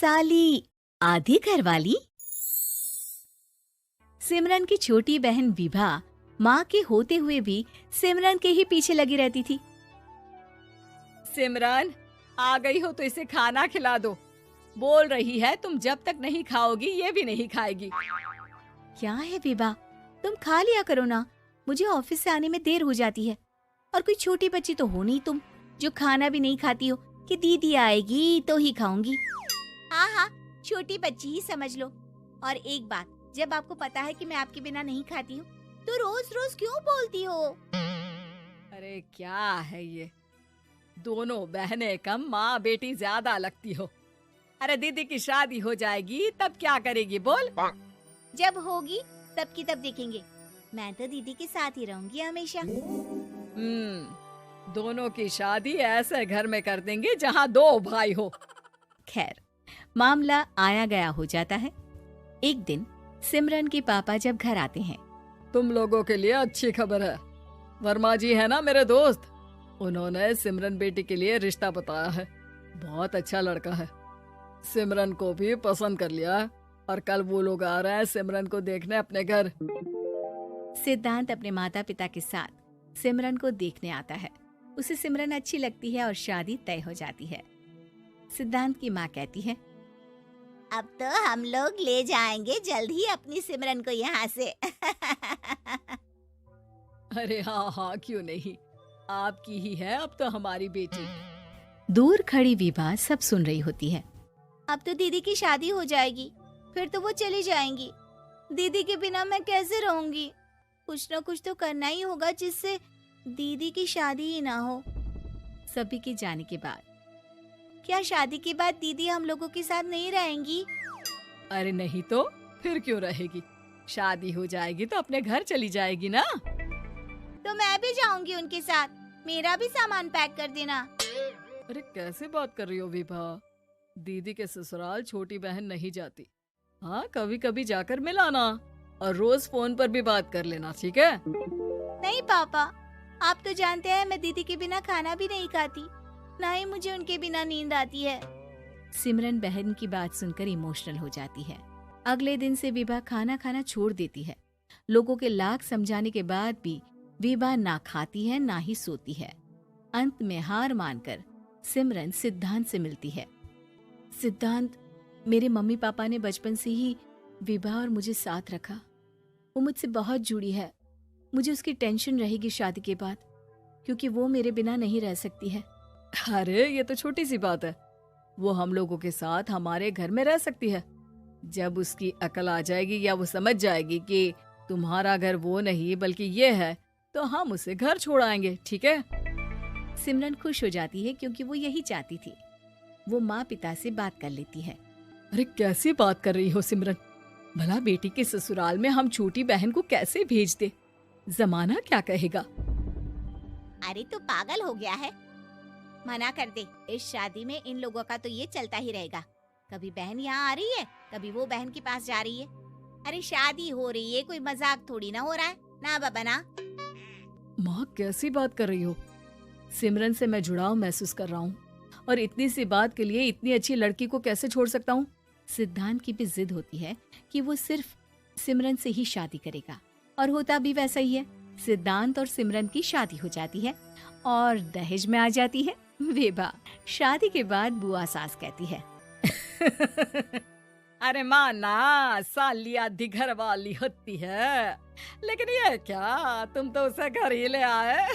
साली आधी घरवाली। सिमरन की छोटी बहन विभा माँ के होते हुए भी सिमरन के ही पीछे लगी रहती थी। सिमरन, आ गई हो तो इसे खाना खिला दो। बोल रही है तुम जब तक नहीं खाओगी ये भी नहीं खाएगी। क्या है विभा, तुम खा लिया करो ना, मुझे ऑफिस से आने में देर हो जाती है। और कोई छोटी बच्ची तो हो नहीं तुम जो खाना भी नहीं खाती हो कि दीदी आएगी तो ही खाऊंगी। हाँ हाँ, छोटी बच्ची ही समझ लो। और एक बात, जब आपको पता है कि मैं आपके बिना नहीं खाती हूँ तो रोज रोज क्यों बोलती हो? अरे क्या है ये, दोनों बहनें कम माँ बेटी ज्यादा लगती हो। अरे दीदी की शादी हो जाएगी तब क्या करेगी बोल? जब होगी तब की तब देखेंगे। मैं तो दीदी के साथ ही रहूंगी हमेशा। दोनों की शादी ऐसे घर में कर देंगे जहाँ दो भाई हो। खैर, मामला आया गया हो जाता है। एक दिन सिमरन के पापा जब घर आते हैं। तुम लोगों के लिए अच्छी खबर है। वर्मा जी है ना मेरे दोस्त, उन्होंने सिमरन बेटी के लिए रिश्ता बताया है। बहुत अच्छा लड़का है, सिमरन को भी पसंद कर लिया है और कल वो लोग आ रहे हैं सिमरन को देखने अपने घर। सिद्धांत अपने माता पिता के साथ सिमरन को देखने आता है। उसे सिमरन अच्छी लगती है और शादी तय हो जाती है। सिद्धांत की माँ कहती है, अब तो हम लोग ले जाएंगे जल्द ही अपनी सिमरन को यहाँ से। अरे हाँ हाँ, क्यों नहीं, आपकी ही है अब तो हमारी बेटी। दूर खड़ी विभा सब सुन रही होती है। अब तो दीदी की शादी हो जाएगी, फिर तो वो चली जाएंगी। दीदी के बिना मैं कैसे रहूंगी? कुछ न कुछ तो करना ही होगा जिससे दीदी की शादी ही ना हो। सभी के जाने के बाद क्या शादी के बाद दीदी हम लोगों के साथ नहीं रहेंगी? अरे नहीं तो फिर क्यों रहेगी, शादी हो जाएगी तो अपने घर चली जाएगी ना। तो मैं भी जाऊंगी उनके साथ, मेरा भी सामान पैक कर देना। अरे कैसे बात कर रही हो विभा, दीदी के ससुराल छोटी बहन नहीं जाती। हाँ, कभी कभी जाकर मिलाना और रोज फोन पर भी बात कर लेना, ठीक है? नहीं पापा, आप तो जानते हैं मैं दीदी के बिना खाना भी नहीं खाती, ना ही मुझे उनके बिना नींद आती है। सिमरन बहन की बात सुनकर इमोशनल हो जाती है। अगले दिन से विभा खाना खाना छोड़ देती है। लोगों के लाख समझाने के बाद भी विभा ना खाती है ना ही सोती है। अंत में हार मानकर सिमरन सिद्धांत से मिलती है। सिद्धांत, मेरे मम्मी पापा ने बचपन से ही विभा और मुझे साथ रखा। वो मुझसे बहुत जुड़ी है। मुझे उसकी टेंशन रहेगी शादी के बाद, क्योंकि वो मेरे बिना नहीं रह सकती है। अरे ये तो छोटी सी बात है, वो हम लोगों के साथ हमारे घर में रह सकती है। जब उसकी अकल आ जाएगी या वो समझ जाएगी कि तुम्हारा घर वो नहीं बल्कि ये है, तो हम उसे घर छोड़ आएंगे, ठीक है? सिमरन खुश हो जाती है क्योंकि वो यही चाहती थी। वो माँ पिता से बात कर लेती है। अरे कैसी बात कर रही हो सिमरन, भला बेटी के ससुराल में हम छोटी बहन को कैसे भेज दे? जमाना क्या कहेगा? अरे तो पागल हो गया है, मना कर दे। इस शादी में इन लोगों का तो ये चलता ही रहेगा। कभी बहन यहाँ आ रही है, कभी वो बहन के पास जा रही है। अरे शादी हो रही है, कोई मजाक थोड़ी ना हो रहा है ना बाबा ना। माँ कैसी बात कर रही हो? सिमरन से मैं जुड़ाव महसूस कर रहा हूँ और इतनी सी बात के लिए इतनी अच्छी लड़की को कैसे छोड़ सकता हूँ? सिद्धांत की भी जिद होती है कि वो सिर्फ सिमरन से ही शादी करेगा, और होता भी वैसा ही है। सिद्धांत और सिमरन की शादी हो जाती है और दहेज में आ जाती है विभा। शादी के बाद बुआ सास कहती है, अरे माँ ना, साली आधी घर वाली होती है, लेकिन ये क्या, तुम तो उसे घर ही ले आए।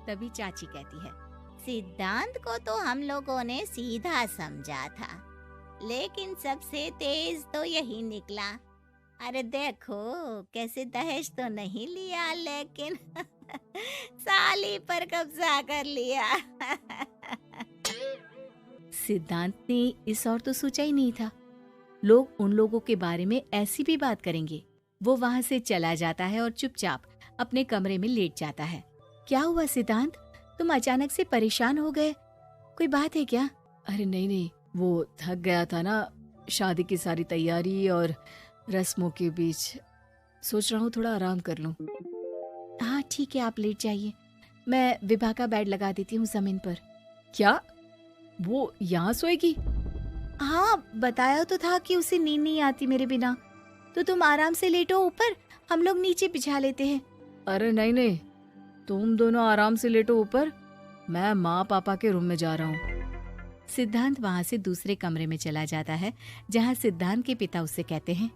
तभी चाची कहती है, सिद्धांत को तो हम लोगों ने सीधा समझा था, लेकिन सबसे तेज तो यही निकला। अरे देखो कैसे दहेज तो नहीं लिया, लेकिन साली पर कब्जा कर लिया। सिद्धांत ने इस और तो सोचा ही नहीं था, लोग उन लोगों के बारे में ऐसी भी बात करेंगे। वो वहाँ से चला जाता है और चुपचाप अपने कमरे में लेट जाता है। क्या हुआ सिद्धांत, तुम अचानक से परेशान हो गए, कोई बात है क्या? अरे नहीं नहीं, वो थक गया था ना, शादी की सारी तैयारी और रस्मों के बीच, सोच रहा हूँ थोड़ा आराम कर लूं। हाँ ठीक है, आप लेट जाइए, मैं विभा का बेड लगा देती हूँ जमीन पर। क्या? वो यहाँ सोएगी? हाँ, बताया तो था कि उसे नींद नहीं आती मेरे बिना। तो तुम आराम से लेटो ऊपर, हम लोग नीचे बिछा लेते हैं। अरे नहीं नहीं, तुम दोनों आराम से लेटो ऊपर, मैं माँ पापा के रूम में जा रहा हूँ। सिद्धांत वहाँ से दूसरे कमरे में चला जाता है, जहाँ सिद्धांत के पिता उससे कहते हैं,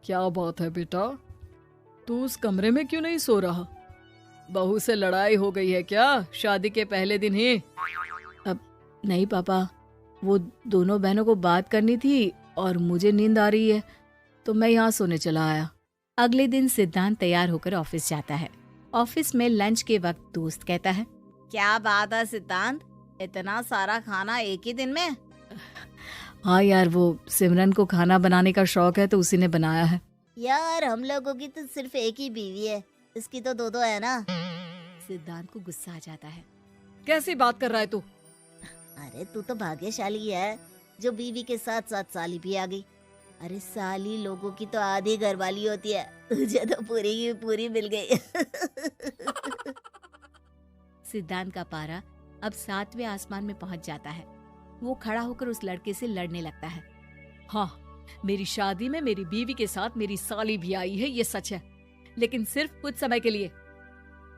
क्या बात है बेटा, तू उस कमरे में क्यों नहीं सो रहा? बहू से लड़ाई हो गई है क्या शादी के पहले दिन ही? अब नहीं पापा, वो दोनों बहनों को बात करनी थी और मुझे नींद आ रही है, तो मैं यहाँ सोने चला आया। अगले दिन सिद्धांत तैयार होकर ऑफिस जाता है। ऑफिस में लंच के वक्त दोस्त कहता है, क्या बात है सिद्धांत, इतना सारा खाना एक ही दिन में? हाँ यार, वो सिमरन को खाना बनाने का शौक है तो उसी ने बनाया है। यार हम लोगों की तो सिर्फ एक ही बीवी है, इसकी तो दो है ना। सिद्धांत को गुस्सा आ जाता है। कैसी बात कर रहा है तू? अरे तू तो भाग्यशाली है जो बीवी के साथ साथ साली भी आ गई। अरे साली लोगों की तो आधी घरवाली होती है, तुझे तो पूरी की पूरी मिल गई। सिद्धांत का पारा अब 7वें आसमान में पहुंच जाता है। वो खड़ा होकर उस लड़के से लड़ने लगता है। हाँ, मेरी शादी में मेरी बीवी के साथ मेरी साली भी आई है, ये सच है, लेकिन सिर्फ कुछ समय के लिए,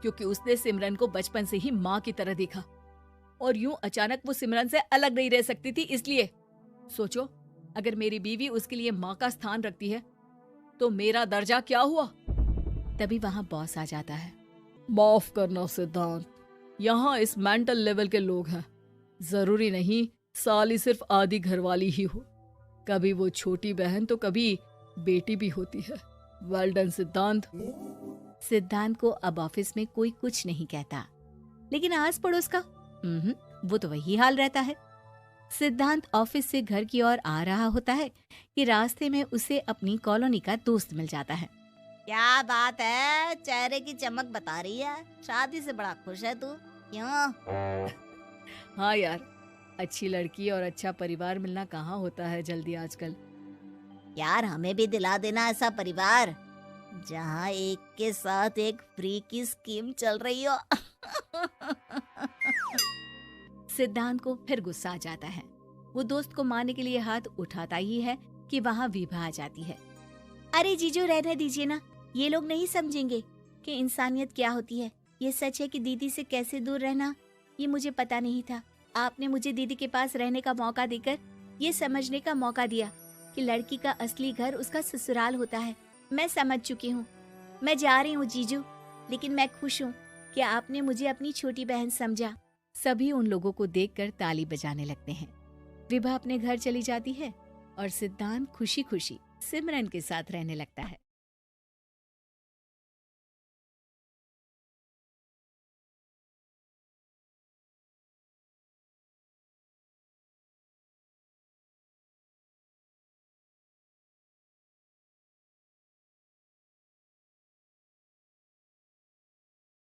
क्योंकि उसने सिमरन को बचपन से ही माँ की तरह देखा और यूं अचानक वो सिमरन से अलग नहीं रह सकती थी। इसलिए सोचो, अगर मेरी बीवी उसके लिए माँ का स्थान रखती है तो मेरा दर्जा क्या हुआ? तभी वहाँ बॉस आ जाता है। माफ करना सिद्धांत, यहाँ इस मेंटल लेवल के लोग हैं। जरूरी नहीं साली सिर्फ आधी घरवाली ही हो, कभी वो छोटी बहन तो कभी बेटी भी होती है। वेल डन सिद्धांत। सिद्धांत को अब ऑफिस में कोई कुछ नहीं कहता, लेकिन आस पड़ोस का वो तो वही हाल रहता है। सिद्धांत ऑफिस से घर की ओर आ रहा होता है कि रास्ते में उसे अपनी कॉलोनी का दोस्त मिल जाता है। क्या बात है, चेहरे की चमक बता रही है, शादी से बड़ा खुश है तू, क्यों? हाँ यार, अच्छी लड़की और अच्छा परिवार मिलना कहाँ होता है जल्दी आजकल। यार हमें भी दिला देना ऐसा परिवार जहाँ एक के साथ एक फ्री की स्कीम चल रही हो। सिद्धांत को फिर गुस्सा आ जाता है। वो दोस्त को मारने के लिए हाथ उठाता ही है कि वहाँ विभा आ जाती है। अरे जीजू, रहने दीजिए ना, ये लोग नहीं समझेंगे कि इंसानियत क्या होती है। ये सच है कि दीदी से कैसे दूर रहना, ये मुझे पता नहीं था। आपने मुझे दीदी के पास रहने का मौका देकर ये समझने का मौका दिया कि लड़की का असली घर उसका ससुराल होता है। मैं समझ चुकी हूँ, मैं जा रही हूँ जीजू, लेकिन मैं खुश हूँ कि आपने मुझे अपनी छोटी बहन समझा। सभी उन लोगों को देखकर ताली बजाने लगते हैं। विभा अपने घर चली जाती है और सिद्धांत खुशी खुशी सिमरन के साथ रहने लगता है।